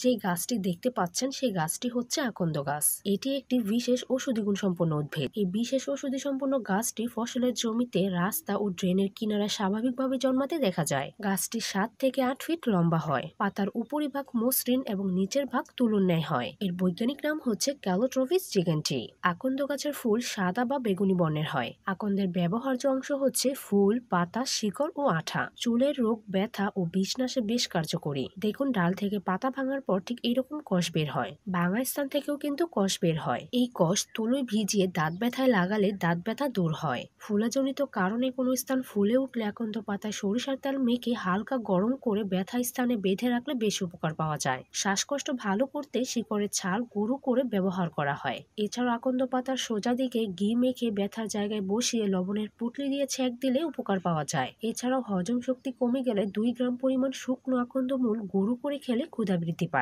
যে গাছটি দেখতে পাচ্ছেন সেই গাছটি হচ্ছে আকন্দ গাছ। এটি একটি বিশেষ ঔষধি গুণ সম্পন্ন উদ্ভিদ। এই বিশেষ ঔষধি সম্পন্ন গাছটি ফসলের জমিতে, রাস্তা ও ড্রেনের কিনারায় স্বাভাবিকভাবে জন্মাতে দেখা যায়। গাছটি 7 থেকে 8 ফিট লম্বা হয়। পাতার উপরিভাগ মসৃণ এবং নিচের ভাগ তুলোর ন্যায় হয়। এর বৈজ্ঞানিক নাম হচ্ছে ক্যালোট্রপিস জিগান্টি। আকন্দ গাছের ফুল সাদা বা বেগুনি বর্ণের হয়। আকন্দের ব্যবহার্য অংশ হচ্ছে ফুল, পাতা, শিকড় ও আঠা। চুলের রোগ, ব্যথা ও বিষনাশে বেশ কার্যকরী। দেখুন, ডাল থেকে পাতা ভাঙার পর ঠিক এইরকম কষ বের হয়। ভাঙা স্থান থেকেও কিন্তু কষ বের হয়। এই কষ তুলোয় ভিজিয়ে দাঁত ব্যথায় লাগালে দাঁত ব্যথা দূর হয়। ফুলাজনিত কারণে কোনো স্থান ফুলে উঠলে আকন্দ পাতায় সরিষার তেল মেখে হালকা গরম করে ব্যথা স্থানে বেঁধে রাখলে বেশি উপকার পাওয়া যায়। শ্বাসকষ্ট ভালো করতে শিকড়ের ছাল গুঁড়ো করে ব্যবহার করা হয়। এছাড়াও আকন্দ পাতার সোজা দিকে ঘি মেখে ব্যথার জায়গায় বসিয়ে লবণের পুঁটলি দিয়ে ছেঁক দিলে উপকার পাওয়া যায়। এছাড়াও হজম শক্তি কমে গেলে 2 গ্রাম পরিমাণ শুকনো আকন্দ মূল গুঁড়ো করে খেলে ক্ষুধা বৃদ্ধি পায়।